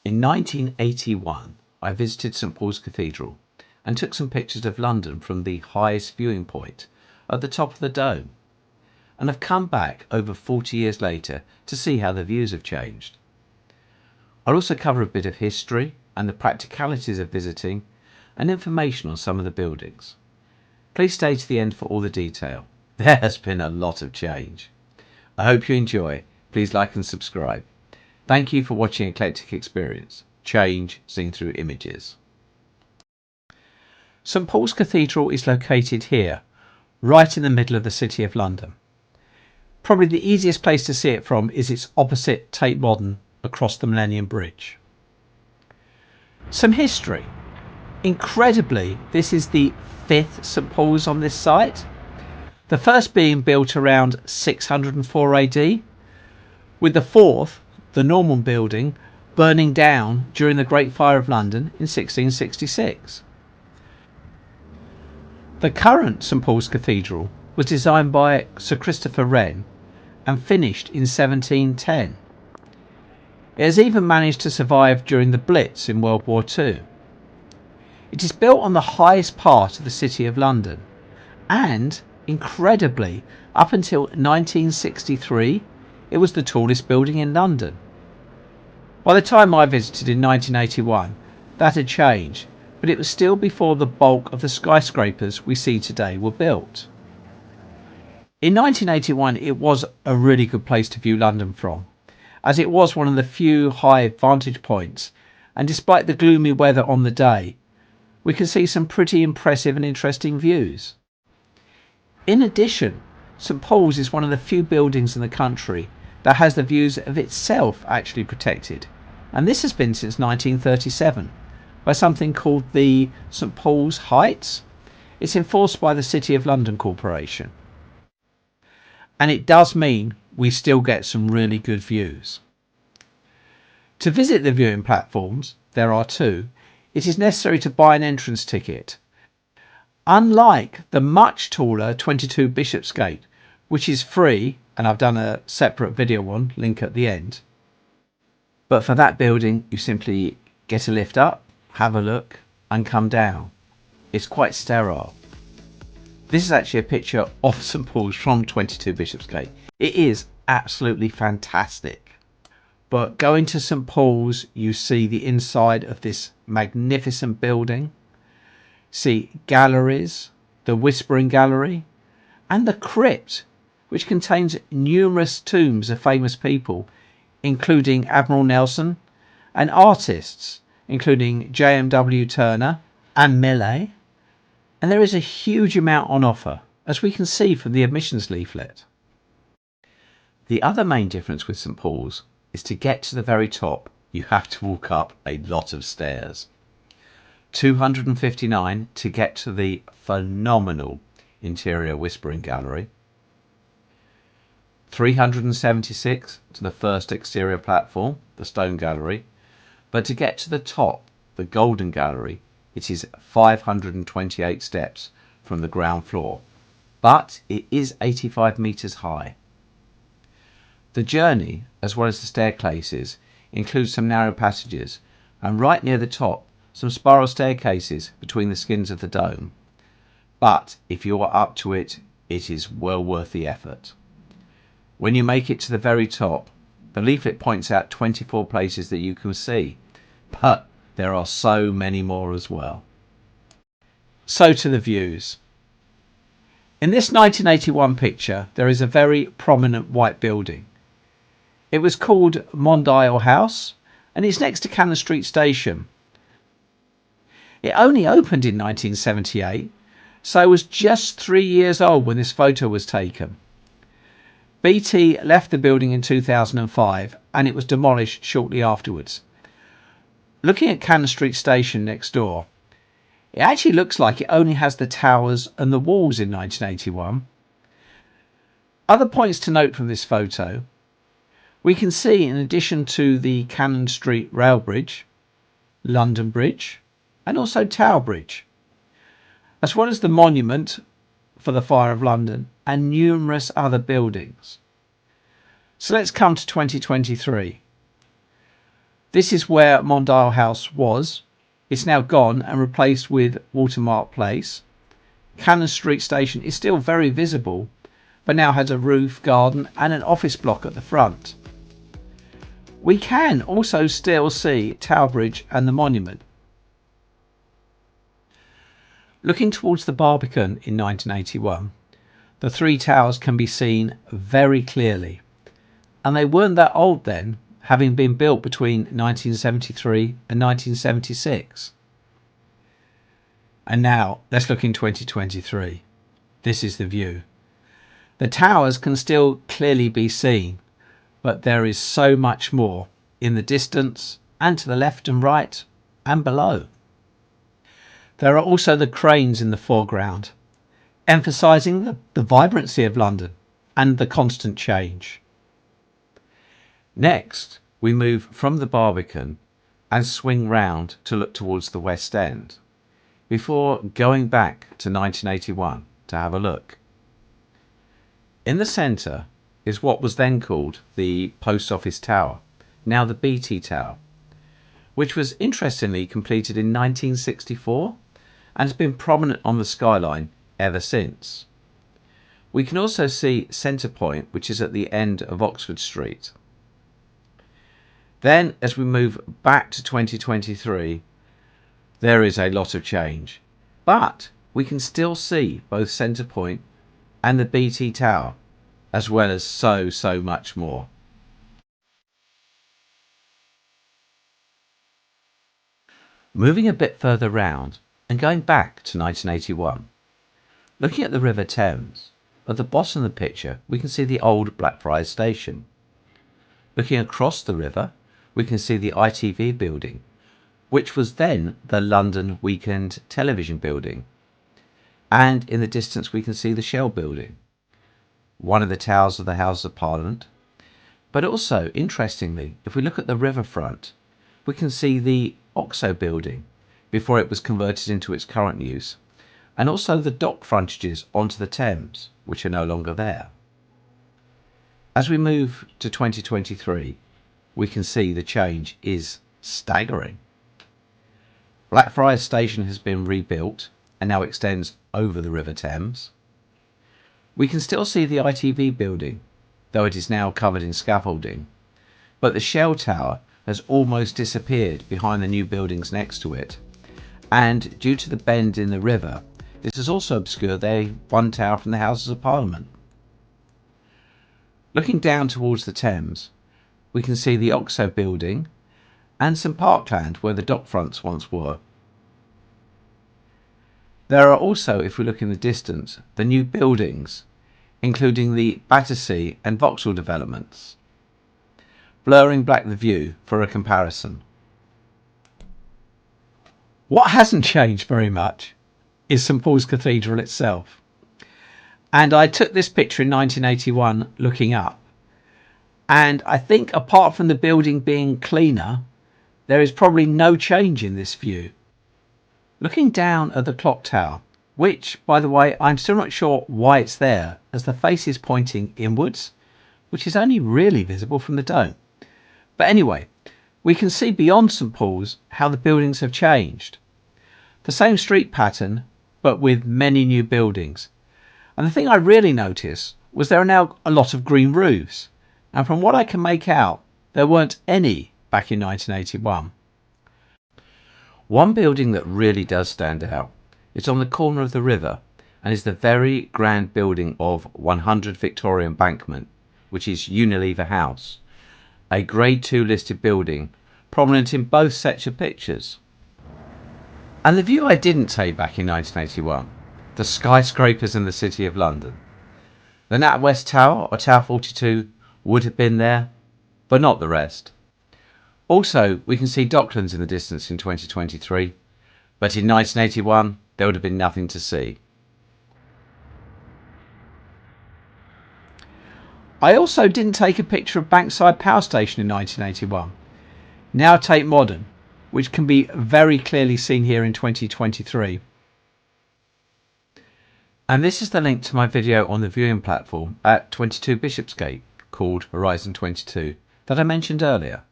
In 1981, I visited St Paul's Cathedral and took some pictures of London from the highest viewing point at the top of the dome, and I've come back over 40 years later to see how the views have changed. I'll also cover a bit of history and the practicalities of visiting and information on some of the buildings. Please stay to the end for all the detail. There has been a lot of change. I hope you enjoy. Please like and subscribe. Thank you for watching Eclectic Experience, change seen through images. St Paul's Cathedral is located here, right in the middle of the City of London. Probably the easiest place to see it from is its opposite Tate Modern across the Millennium Bridge. Some history. Incredibly, this is the 5th St Paul's on this site, the first being built around 604 AD, with the 4th, the Norman building, burning down during the Great Fire of London in 1666. The current St Paul's Cathedral was designed by Sir Christopher Wren and finished in 1710. It has even managed to survive during the Blitz in World War II. It is built on the highest part of the City of London and, incredibly, up until 1963, it was the tallest building in London. By the time I visited in 1981, that had changed, but it was still before the bulk of the skyscrapers we see today were built. In 1981, it was a really good place to view London from, as it was one of the few high vantage points, and despite the gloomy weather on the day, we can see some pretty impressive and interesting views. In addition, St Paul's is one of the few buildings in the country that has the views of itself actually protected, and this has been since 1937 by something called the St Paul's Heights. It's enforced by the City of London Corporation, and it does mean we still get some really good views. To visit the viewing platforms, there are two, it is necessary to buy an entrance ticket. Unlike the much taller 22 Bishopsgate, which is free, and I've done a separate video on, link at the end. But for that building, you simply get a lift up, have a look, and come down. It's quite sterile. This is actually a picture of St Paul's from 22 Bishopsgate. It is absolutely fantastic. But going to St Paul's, you see the inside of this magnificent building, see galleries, the Whispering Gallery, and the Crypt, which contains numerous tombs of famous people, including Admiral Nelson, and artists, including J.M.W. Turner and Millet. And there is a huge amount on offer, as we can see from the admissions leaflet. The other main difference with St Paul's is to get to the very top, you have to walk up a lot of stairs. 259 to get to the phenomenal interior Whispering Gallery. 376 to the first exterior platform, the Stone Gallery. But to get to the top, the Golden Gallery, it is 528 steps from the ground floor. But it is 85 metres high. The journey, as well as the staircases, includes some narrow passages, and right near the top, some spiral staircases between the skins of the dome. But if you are up to it, it is well worth the effort. When you make it to the very top, the leaflet points out 24 places that you can see, but there are so many more as well. So to the views. In this 1981 picture, there is a very prominent white building. It was called Mondial House, and it's next to Cannon Street Station. It only opened in 1978, so I was just 3 years old when this photo was taken. BT left the building in 2005 and it was demolished shortly afterwards. Looking at Cannon Street Station next door, it actually looks like it only has the towers and the walls in 1981. Other points to note from this photo, we can see, in addition to the Cannon Street Rail Bridge, London Bridge, and also Tower Bridge, as well as the monument for the Fire of London and numerous other buildings. So let's come to 2023. This is where Mondial House was. It's now gone and replaced with Watermark Place. Cannon Street Station is still very visible, but now has a roof, garden and an office block at the front. We can also still see Tower Bridge and the monument. Looking towards the Barbican in 1981, the three towers can be seen very clearly, and they weren't that old then, having been built between 1973 and 1976. And now let's look in 2023. This is the view. The towers can still clearly be seen, but there is so much more in the distance and to the left and right and below. There are also the cranes in the foreground, emphasising the vibrancy of London and the constant change. Next, we move from the Barbican and swing round to look towards the West End, before going back to 1981 to have a look. In the centre is what was then called the Post Office Tower, now the BT Tower, which was interestingly completed in 1964 and has been prominent on the Skyline ever since. We can also see Centre Point, which is at the end of Oxford Street. Then, as we move back to 2023, there is a lot of change, but we can still see both Centre Point and the BT Tower, as well as so much more. Moving a bit further round and going back to 1981, looking at the River Thames, at the bottom of the picture we can see the old Blackfriars Station. Looking across the river we can see the ITV building, which was then the London Weekend Television building, and in the distance we can see the Shell building, one of the towers of the House of Parliament. But also, interestingly, if we look at the riverfront, we can see the Oxo building before it was converted into its current use, and also the dock frontages onto the Thames, which are no longer there. As we move to 2023, we can see the change is staggering. Blackfriars Station has been rebuilt and now extends over the River Thames. We can still see the ITV building, though it is now covered in scaffolding, but the Shell Tower has almost disappeared behind the new buildings next to it, and due to the bend in the river, this has also obscured one tower from the Houses of Parliament. Looking down towards the Thames, we can see the Oxo building and some parkland where the dock fronts once were. There are also, if we look in the distance, the new buildings, including the Battersea and Vauxhall developments, blurring black the view for a comparison. What hasn't changed very much is St Paul's Cathedral itself. And I took this picture in 1981 looking up. And I think apart from the building being cleaner, there is probably no change in this view. Looking down at the clock tower, which, by the way, I'm still not sure why it's there, as the face is pointing inwards, which is only really visible from the dome. But anyway, we can see beyond St Paul's how the buildings have changed. The same street pattern, but with many new buildings. And the thing I really noticed was there are now a lot of green roofs. And from what I can make out, there weren't any back in 1981. One building that really does stand out is on the corner of the river and is the very grand building of 100 Victoria Embankment, which is Unilever House, a Grade 2 listed building prominent in both sets of pictures. And the view I didn't take back in 1981, the skyscrapers in the City of London. The NatWest Tower or Tower 42 would have been there, but not the rest. Also, we can see Docklands in the distance in 2023, but in 1981 there would have been nothing to see. I also didn't take a picture of Bankside Power Station in 1981, now Tate Modern, which can be very clearly seen here in 2023. And this is the link to my video on the viewing platform at 22 Bishopsgate called Horizon 22 that I mentioned earlier.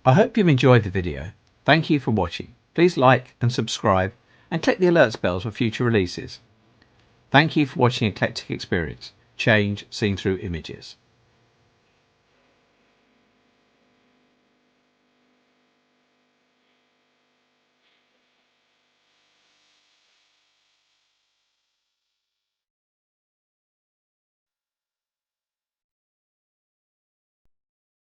I hope you've enjoyed the video. Thank you for watching. Please like and subscribe and click the alerts bells for future releases. Thank you for watching Eclectic Experience, change seen through images.